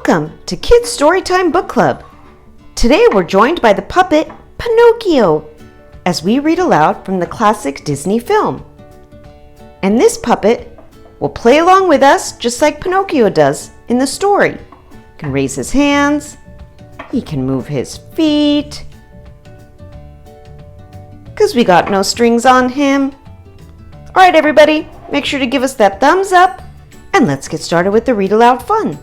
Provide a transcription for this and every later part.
Welcome to Kids Storytime Book Club. Today we're joined by the puppet Pinocchio as we read aloud from the classic Disney film. And this puppet will play along with us just like Pinocchio does in the story. He can raise his hands, he can move his feet, because we got no strings on him. Alright everybody, make sure to give us that thumbs up and let's get started with the read aloud fun.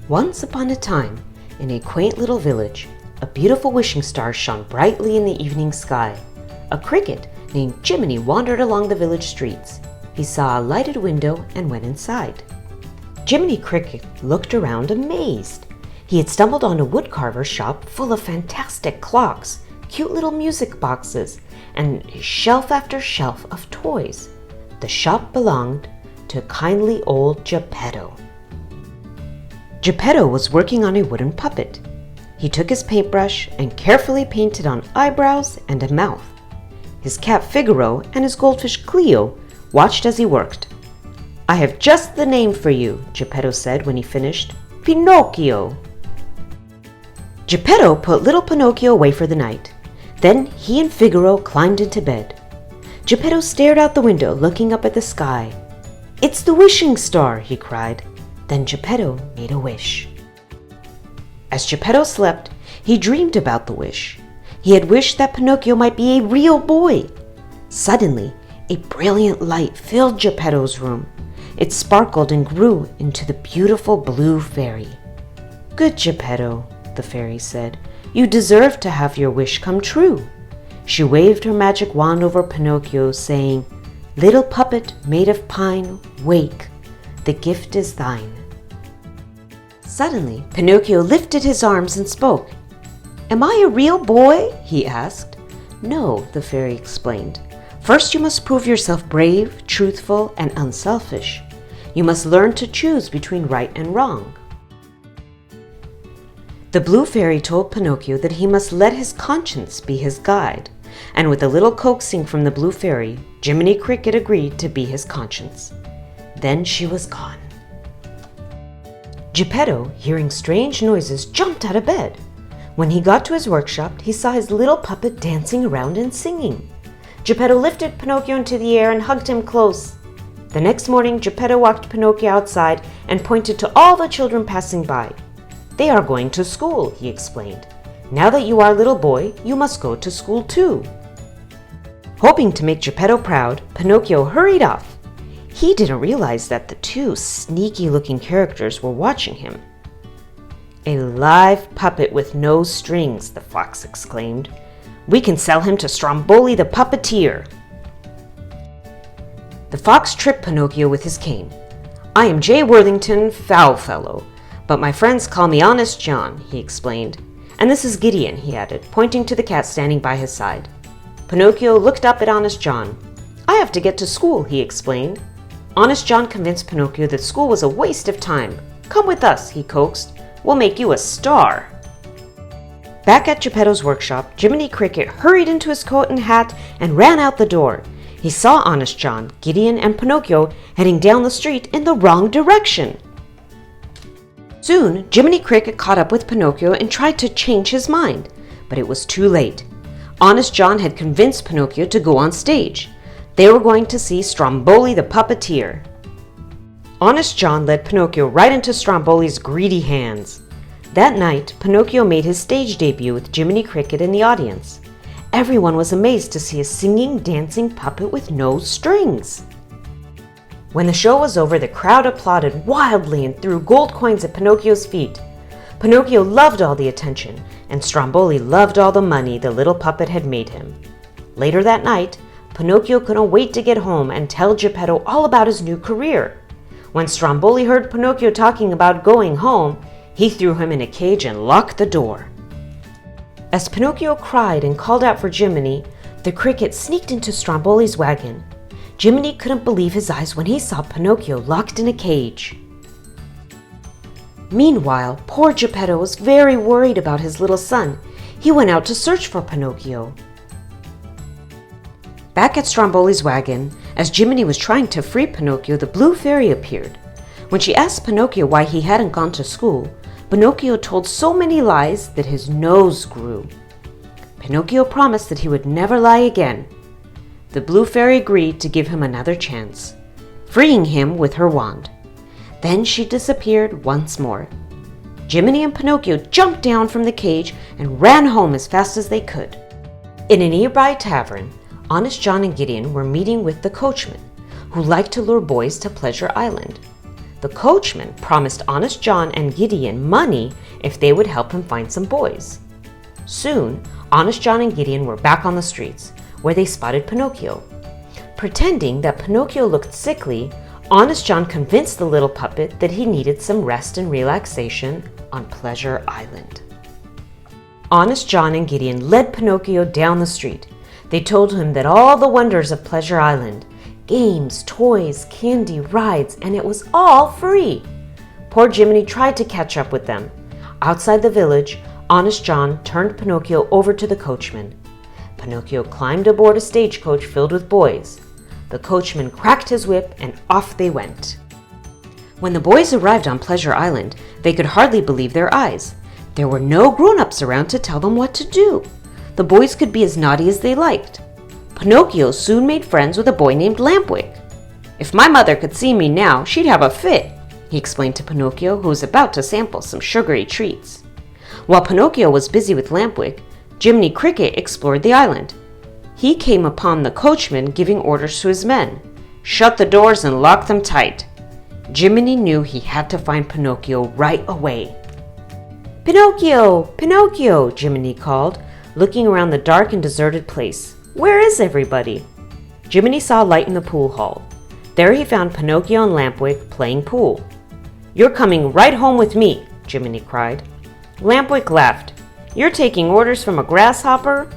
Once upon a time, in a quaint little village, a beautiful wishing star shone brightly in the evening sky. A cricket named Jiminy wandered along the village streets. He saw a lighted window and went inside. Jiminy Cricket looked around amazed. He had stumbled on a woodcarver's shop full of fantastic clocks, cute little music boxes, and shelf after shelf of toys. The shop belonged to kindly old Geppetto. Geppetto was working on a wooden puppet. He took his paintbrush and carefully painted on eyebrows and a mouth. His cat Figaro and his goldfish Cleo watched as he worked. "I have just the name for you," Geppetto said when he finished. "Pinocchio." Geppetto put little Pinocchio away for the night. Then he and Figaro climbed into bed. Geppetto stared out the window, looking up at the sky. "It's the wishing star," he cried. Then Geppetto made a wish. As Geppetto slept, he dreamed about the wish. He had wished that Pinocchio might be a real boy. Suddenly, a brilliant light filled Geppetto's room. It sparkled and grew into the beautiful blue fairy. "Good Geppetto," the fairy said, "you deserve to have your wish come true." She waved her magic wand over Pinocchio, saying, "Little puppet made of pine, wake. The gift is thine." Suddenly, Pinocchio lifted his arms and spoke. "Am I a real boy?" he asked. "No," the fairy explained. "First you must prove yourself brave, truthful, and unselfish. You must learn to choose between right and wrong." The blue fairy told Pinocchio that he must let his conscience be his guide, and with a little coaxing from the blue fairy, Jiminy Cricket agreed to be his conscience. Then she was gone. Geppetto, hearing strange noises, jumped out of bed. When he got to his workshop, he saw his little puppet dancing around and singing. Geppetto lifted Pinocchio into the air and hugged him close. The next morning, Geppetto walked Pinocchio outside and pointed to all the children passing by. "They are going to school," he explained. "Now that you are a little boy, you must go to school too." Hoping to make Geppetto proud, Pinocchio hurried off. He didn't realize that the two sneaky-looking characters were watching him. "A live puppet with no strings," the fox exclaimed. "We can sell him to Stromboli the puppeteer." The fox tripped Pinocchio with his cane. "I am J. Worthington Foulfellow, but my friends call me Honest John," he explained. "And this is Gideon," he added, pointing to the cat standing by his side. Pinocchio looked up at Honest John. "I have to get to school," he explained. Honest John convinced Pinocchio that school was a waste of time. "Come with us," he coaxed. "We'll make you a star." Back at Geppetto's workshop, Jiminy Cricket hurried into his coat and hat and ran out the door. He saw Honest John, Gideon, and Pinocchio heading down the street in the wrong direction. Soon, Jiminy Cricket caught up with Pinocchio and tried to change his mind, but it was too late. Honest John had convinced Pinocchio to go on stage. They were going to see Stromboli the puppeteer. Honest John led Pinocchio right into Stromboli's greedy hands. That night, Pinocchio made his stage debut with Jiminy Cricket in the audience. Everyone was amazed to see a singing, dancing puppet with no strings. When the show was over, the crowd applauded wildly and threw gold coins at Pinocchio's feet. Pinocchio loved all the attention, and Stromboli loved all the money the little puppet had made him. Later that night, Pinocchio couldn't wait to get home and tell Geppetto all about his new career. When Stromboli heard Pinocchio talking about going home, he threw him in a cage and locked the door. As Pinocchio cried and called out for Jiminy, the cricket sneaked into Stromboli's wagon. Jiminy couldn't believe his eyes when he saw Pinocchio locked in a cage. Meanwhile, poor Geppetto was very worried about his little son. He went out to search for Pinocchio. Back at Stromboli's wagon, as Jiminy was trying to free Pinocchio, the blue fairy appeared. When she asked Pinocchio why he hadn't gone to school, Pinocchio told so many lies that his nose grew. Pinocchio promised that he would never lie again. The Blue Fairy agreed to give him another chance, freeing him with her wand. Then she disappeared once more. Jiminy and Pinocchio jumped down from the cage and ran home as fast as they could. In a nearby tavern, Honest John and Gideon were meeting with the coachman, who liked to lure boys to Pleasure Island. The coachman promised Honest John and Gideon money if they would help him find some boys. Soon, Honest John and Gideon were back on the streets, where they spotted Pinocchio. Pretending that Pinocchio looked sickly, Honest John convinced the little puppet that he needed some rest and relaxation on Pleasure Island. Honest John and Gideon led Pinocchio down the street. They told him that all the wonders of Pleasure Island, games, toys, candy, rides, and it was all free. Poor Jiminy tried to catch up with them. Outside the village, Honest John turned Pinocchio over to the coachman. Pinocchio climbed aboard a stagecoach filled with boys. The coachman cracked his whip and off they went. When the boys arrived on Pleasure Island, they could hardly believe their eyes. There were no grown-ups around to tell them what to do. The boys could be as naughty as they liked. Pinocchio soon made friends with a boy named Lampwick. "If my mother could see me now, she'd have a fit," he explained to Pinocchio, who was about to sample some sugary treats. While Pinocchio was busy with Lampwick, Jiminy Cricket explored the island. He came upon the coachman giving orders to his men. "Shut the doors and lock them tight." Jiminy knew he had to find Pinocchio right away. "Pinocchio! Pinocchio!" Jiminy called, looking around the dark and deserted place. "Where is everybody?" Jiminy saw light in the pool hall. There he found Pinocchio and Lampwick playing pool. "You're coming right home with me," Jiminy cried. Lampwick laughed. "You're taking orders from a grasshopper?"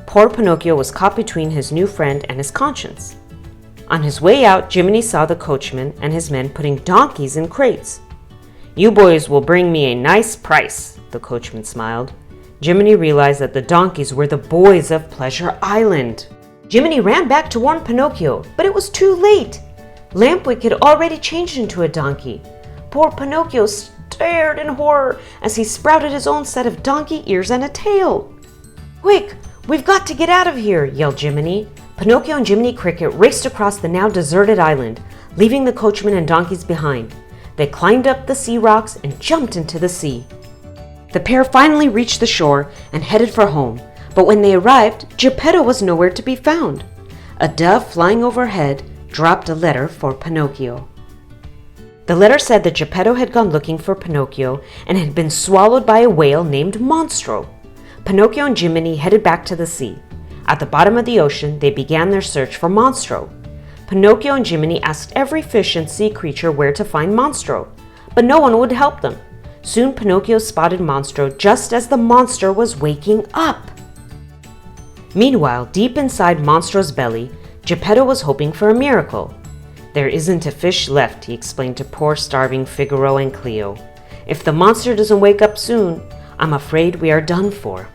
Poor Pinocchio was caught between his new friend and his conscience. On his way out, Jiminy saw the coachman and his men putting donkeys in crates. "You boys will bring me a nice price," the coachman smiled. Jiminy realized that the donkeys were the boys of Pleasure Island. Jiminy ran back to warn Pinocchio, but it was too late. Lampwick had already changed into a donkey. Poor Pinocchio stared in horror as he sprouted his own set of donkey ears and a tail. "Quick, we've got to get out of here," yelled Jiminy. Pinocchio and Jiminy Cricket raced across the now deserted island, leaving the coachman and donkeys behind. They climbed up the sea rocks and jumped into the sea. The pair finally reached the shore and headed for home, but when they arrived, Geppetto was nowhere to be found. A dove flying overhead dropped a letter for Pinocchio. The letter said that Geppetto had gone looking for Pinocchio and had been swallowed by a whale named Monstro. Pinocchio and Jiminy headed back to the sea. At the bottom of the ocean, they began their search for Monstro. Pinocchio and Jiminy asked every fish and sea creature where to find Monstro, but no one would help them. Soon Pinocchio spotted Monstro just as the monster was waking up. Meanwhile, deep inside Monstro's belly, Geppetto was hoping for a miracle. "There isn't a fish left," he explained to poor starving Figaro and Cleo. "If the monster doesn't wake up soon, I'm afraid we are done for."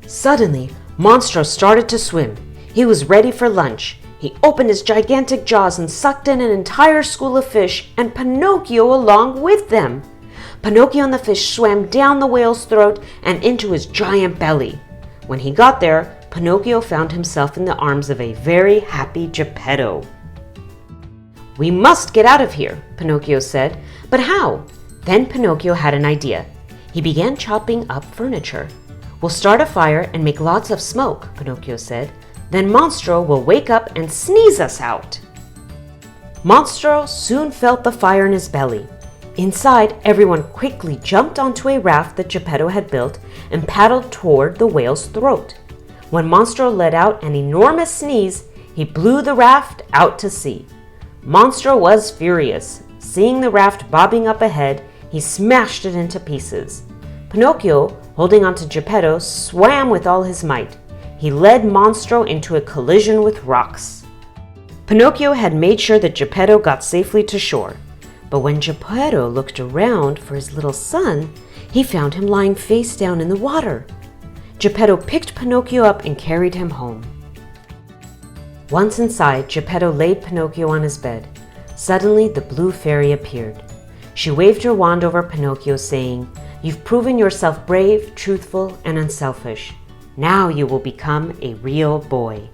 Suddenly, Monstro started to swim. He was ready for lunch. He opened his gigantic jaws and sucked in an entire school of fish, and Pinocchio along with them. Pinocchio and the fish swam down the whale's throat and into his giant belly. When he got there, Pinocchio found himself in the arms of a very happy Geppetto. "We must get out of here," Pinocchio said. "But how?" Then Pinocchio had an idea. He began chopping up furniture. "We'll start a fire and make lots of smoke," Pinocchio said. "Then Monstro will wake up and sneeze us out." Monstro soon felt the fire in his belly. Inside, everyone quickly jumped onto a raft that Geppetto had built and paddled toward the whale's throat. When Monstro let out an enormous sneeze, he blew the raft out to sea. Monstro was furious. Seeing the raft bobbing up ahead, he smashed it into pieces. Pinocchio, holding onto Geppetto, swam with all his might. He led Monstro into a collision with rocks. Pinocchio had made sure that Geppetto got safely to shore. But when Geppetto looked around for his little son, he found him lying face down in the water. Geppetto picked Pinocchio up and carried him home. Once inside, Geppetto laid Pinocchio on his bed. Suddenly, the blue fairy appeared. She waved her wand over Pinocchio, saying, "You've proven yourself brave, truthful, and unselfish. Now you will become a real boy."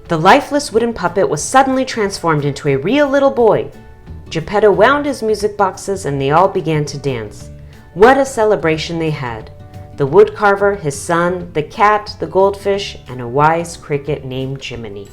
The lifeless wooden puppet was suddenly transformed into a real little boy. Geppetto wound his music boxes and they all began to dance. What a celebration they had! The woodcarver, his son, the cat, the goldfish, and a wise cricket named Jiminy.